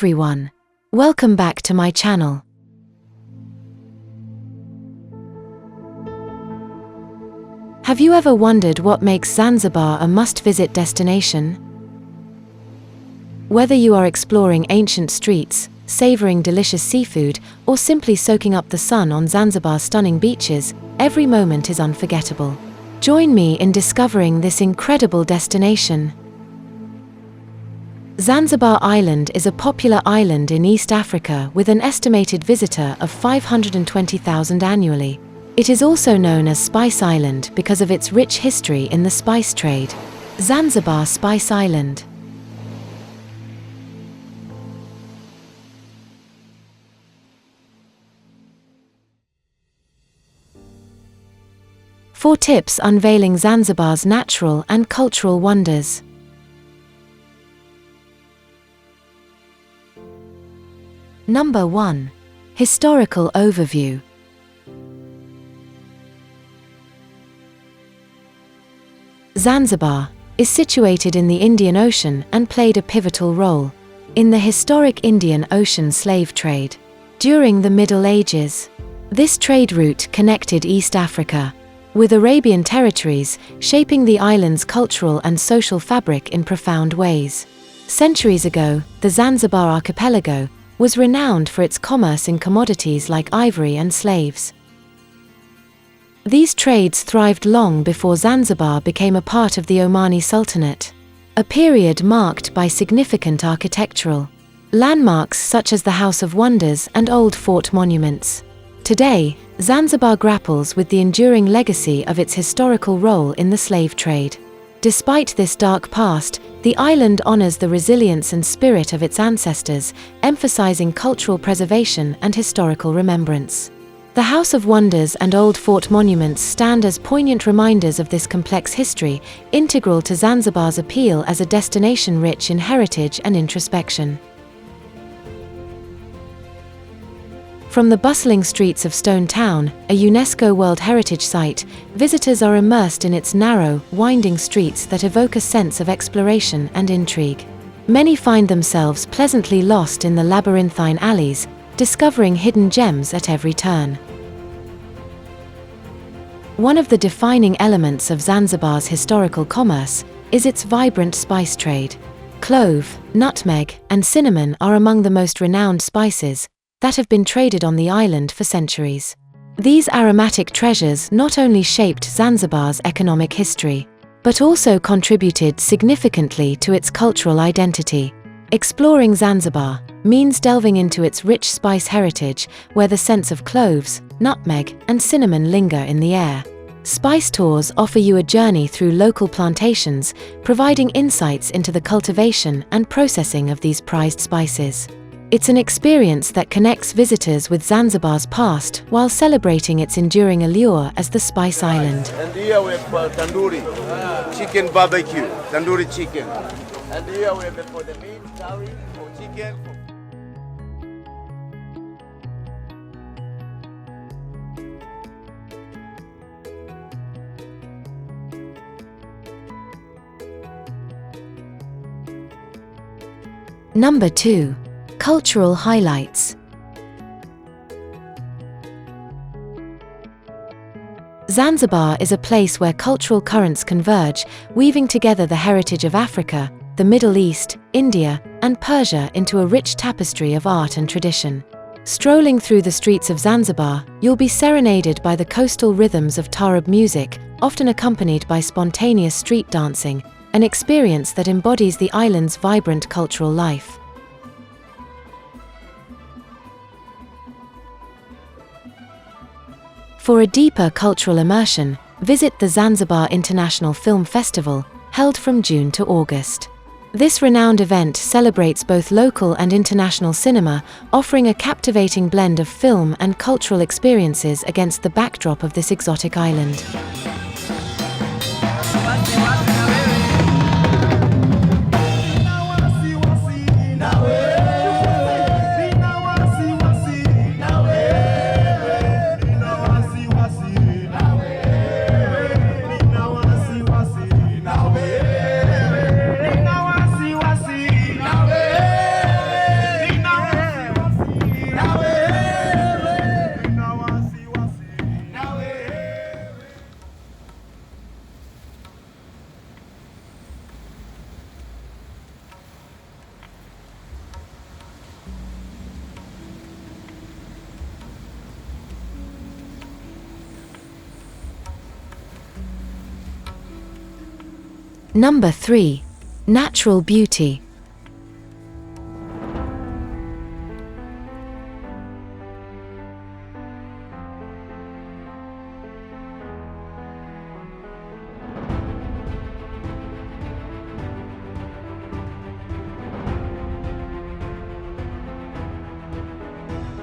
everyone. Welcome back to my channel. Have you ever wondered what makes Zanzibar a must-visit destination? Whether you are exploring ancient streets, savoring delicious seafood, or simply soaking up the sun on Zanzibar's stunning beaches, every moment is unforgettable. Join me in discovering this incredible destination. Zanzibar Island is a popular island in East Africa with an estimated visitor of 520,000 annually. It is also known as Spice Island because of its rich history in the spice trade. Zanzibar Spice Island. Four tips unveiling Zanzibar's natural and cultural wonders. Number 1. Historical overview. Zanzibar is situated in the Indian Ocean and played a pivotal role in the historic Indian Ocean slave trade. During the Middle Ages, this trade route connected East Africa with Arabian territories, shaping the island's cultural and social fabric in profound ways. Centuries ago, the Zanzibar archipelago was renowned for its commerce in commodities like ivory and slaves. These trades thrived long before Zanzibar became a part of the Omani Sultanate, a period marked by significant architectural landmarks such as the House of Wonders and old fort monuments. Today, Zanzibar grapples with the enduring legacy of its historical role in the slave trade. Despite this dark past, the island honors the resilience and spirit of its ancestors, emphasizing cultural preservation and historical remembrance. The House of Wonders and old fort monuments stand as poignant reminders of this complex history, integral to Zanzibar's appeal as a destination rich in heritage and introspection. From the bustling streets of Stone Town, a UNESCO World Heritage Site, visitors are immersed in its narrow, winding streets that evoke a sense of exploration and intrigue. Many find themselves pleasantly lost in the labyrinthine alleys, discovering hidden gems at every turn. One of the defining elements of Zanzibar's historical commerce is its vibrant spice trade. Clove, nutmeg, and cinnamon are among the most renowned spices that have been traded on the island for centuries. These aromatic treasures not only shaped Zanzibar's economic history, but also contributed significantly to its cultural identity. Exploring Zanzibar means delving into its rich spice heritage, where the scents of cloves, nutmeg, and cinnamon linger in the air. Spice tours offer you a journey through local plantations, providing insights into the cultivation and processing of these prized spices. It's an experience that connects visitors with Zanzibar's past while celebrating its enduring allure as the Spice Island. And here we have tandoori chicken barbecue, tandoori chicken. And here we have for the meat, curry, for chicken. Number 2. Cultural highlights. Zanzibar is a place where cultural currents converge, weaving together the heritage of Africa, the Middle East, India, and Persia into a rich tapestry of art and tradition. Strolling through the streets of Zanzibar, you'll be serenaded by the coastal rhythms of taarab music, often accompanied by spontaneous street dancing, an experience that embodies the island's vibrant cultural life. For a deeper cultural immersion, visit the Zanzibar International Film Festival, held from June to August. This renowned event celebrates both local and international cinema, offering a captivating blend of film and cultural experiences against the backdrop of this exotic island. Number 3. Natural beauty.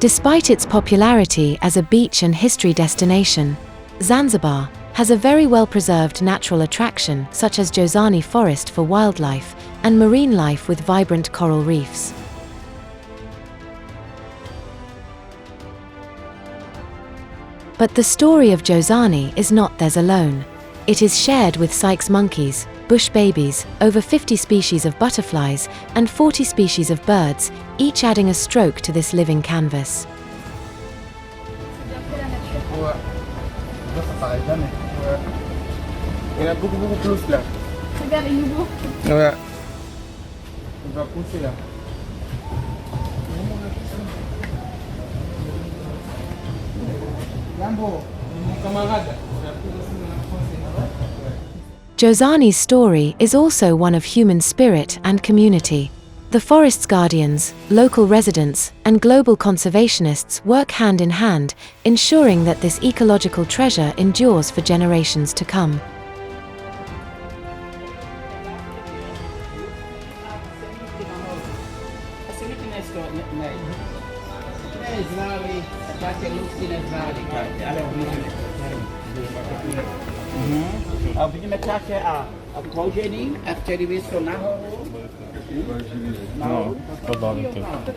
Despite its popularity as a beach and history destination, Zanzibar has a very well-preserved natural attraction such as Jozani Forest for wildlife and marine life with vibrant coral reefs. But the story of Jozani is not theirs alone. It is shared with Sykes monkeys, bush babies, over 50 species of butterflies, and 40 species of birds, each adding a stroke to this living canvas. Jozani's story is also one of human spirit and community. The forest's guardians, local residents, and global conservationists work hand in hand, ensuring that this ecological treasure endures for generations to come. No, probabilmente.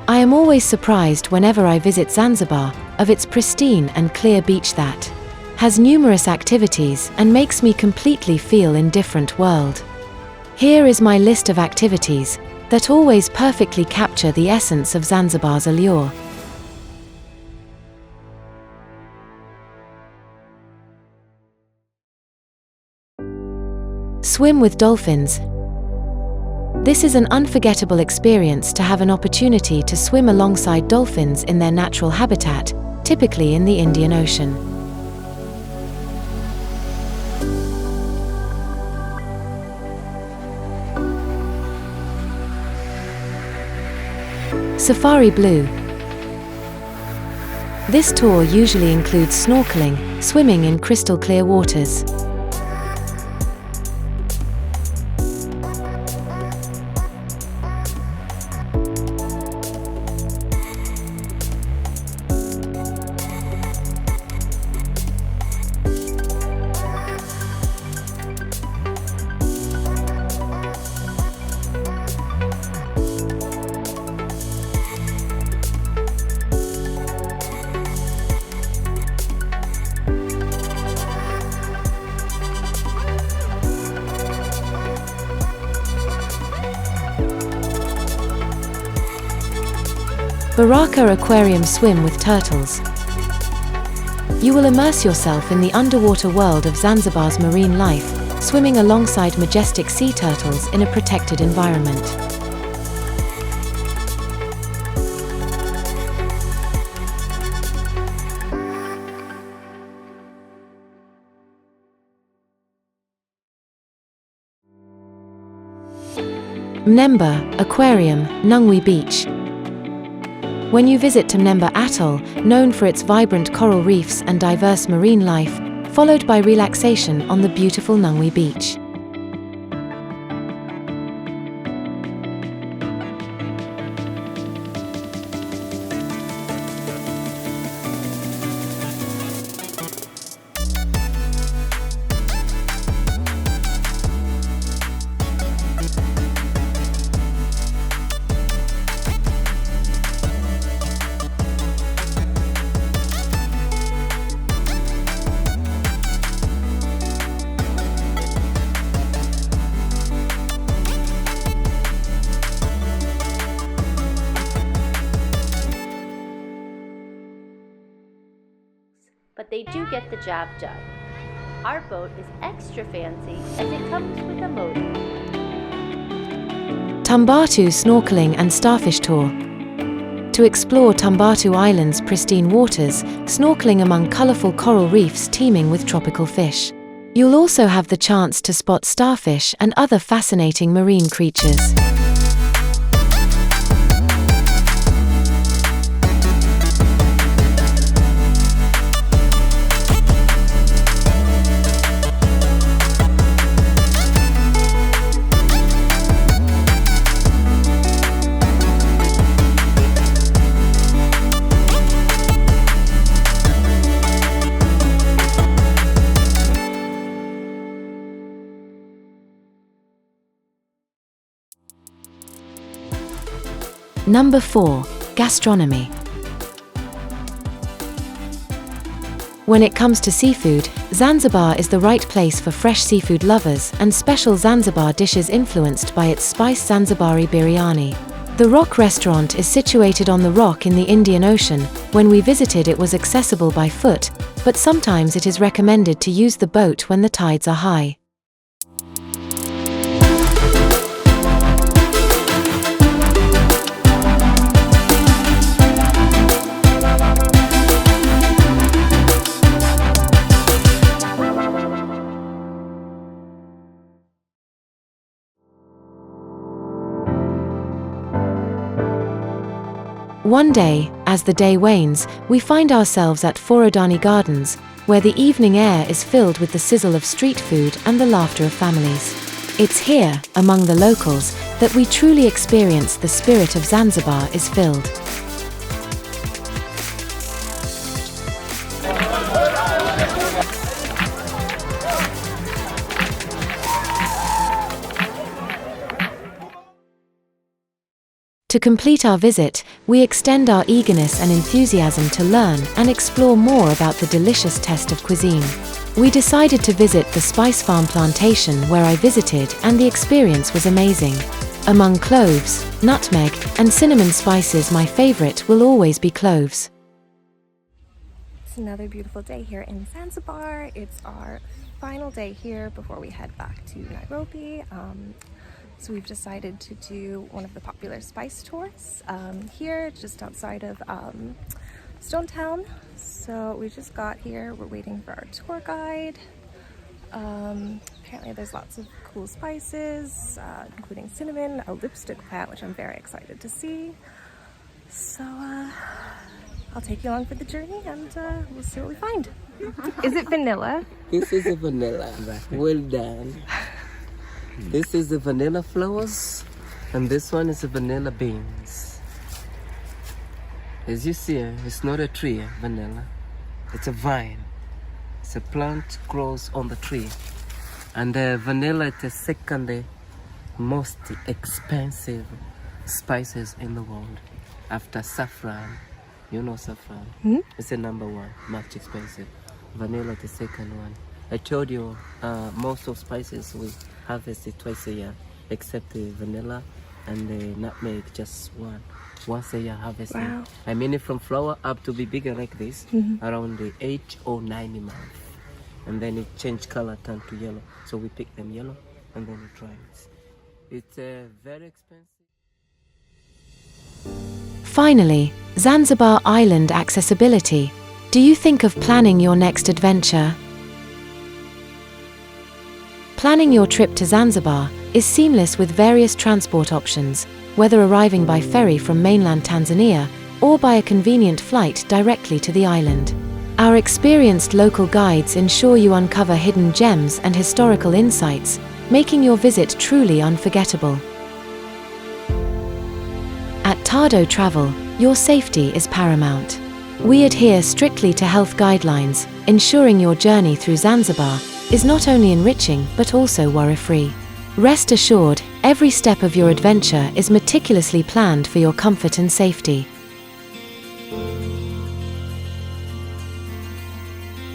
I am always surprised whenever I visit Zanzibar of its pristine and clear beach that has numerous activities and makes me completely feel in different world. Here is my list of activities that always perfectly capture the essence of Zanzibar's allure. Swim with dolphins. This is an unforgettable experience to have an opportunity to swim alongside dolphins in their natural habitat, typically in the Indian Ocean. Safari Blue. This tour usually includes snorkeling, swimming in crystal clear waters. Baraka Aquarium Swim with turtles. You will immerse yourself in the underwater world of Zanzibar's marine life, swimming alongside majestic sea turtles in a protected environment. Mnemba Aquarium, Nungwi Beach. When you visit Mnemba Atoll, known for its vibrant coral reefs and diverse marine life, followed by relaxation on the beautiful Nungwi Beach. they do get the job done. Our boat is extra fancy as it comes with a motor. Tumbatu Snorkeling and Starfish Tour. To explore Tumbatu Island's pristine waters, snorkeling among colorful coral reefs teeming with tropical fish. You'll also have the chance to spot starfish and other fascinating marine creatures. Number 4. Gastronomy. When it comes to seafood, Zanzibar is the right place for fresh seafood lovers and special Zanzibar dishes influenced by its spiced Zanzibari biryani. The Rock restaurant is situated on the Rock in the Indian Ocean. When we visited, it was accessible by foot, but sometimes it is recommended to use the boat when the tides are high. One day, as the day wanes, we find ourselves at Forodani Gardens, where the evening air is filled with the sizzle of street food and the laughter of families. It's here, among the locals, that we truly experience the spirit of Zanzibar is filled. To complete our visit, we extend our eagerness and enthusiasm to learn and explore more about the delicious taste of cuisine. We decided to visit the Spice Farm plantation where I visited, and the experience was amazing. Among cloves, nutmeg, and cinnamon spices, my favorite will always be cloves. It's another beautiful day here in Zanzibar. It's our final day here before we head back to Nairobi. So we've decided to do one of the popular spice tours here just outside of Stone Town. So we just got here, we're waiting for our tour guide. Apparently there's lots of cool spices, including cinnamon, a lipstick plant, which I'm very excited to see. So I'll take you along for the journey and we'll see what we find. Is it vanilla? This is a vanilla. Well done. This is the vanilla flowers, and this one is the vanilla beans. As you see, it's not a tree, vanilla. It's a vine. It's a plant grows on the tree. And vanilla is the second most expensive spices in the world after saffron. You know saffron? Mm-hmm. It's the number one, much expensive. Vanilla is the second one. I told you most of spices we harvest it twice a year, except the vanilla and the nutmeg, just once a year harvesting. Wow. I mean, from flower up to be bigger like this, around the 8 or 9 months, and then it change color, turn to yellow. So we pick them yellow, and then we try it. It's very expensive. Finally, Zanzibar Island accessibility. Do you think of planning your next adventure? Planning your trip to Zanzibar is seamless with various transport options, whether arriving by ferry from mainland Tanzania or by a convenient flight directly to the island. Our experienced local guides ensure you uncover hidden gems and historical insights, making your visit truly unforgettable. At Tado Travel, your safety is paramount. We adhere strictly to health guidelines, ensuring your journey through Zanzibar is not only enriching but also worry-free. Rest assured, every step of your adventure is meticulously planned for your comfort and safety.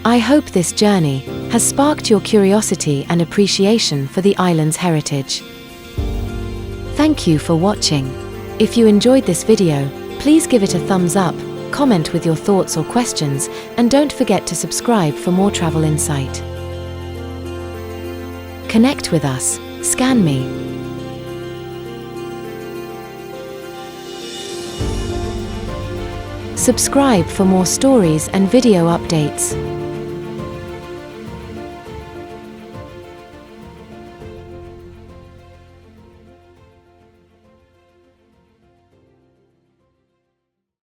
I hope this journey has sparked your curiosity and appreciation for the island's heritage. Thank you for watching. If you enjoyed this video, please give it a thumbs up, comment with your thoughts or questions, and don't forget to subscribe for more travel insight. Connect with us, scan me. Subscribe for more stories and video updates.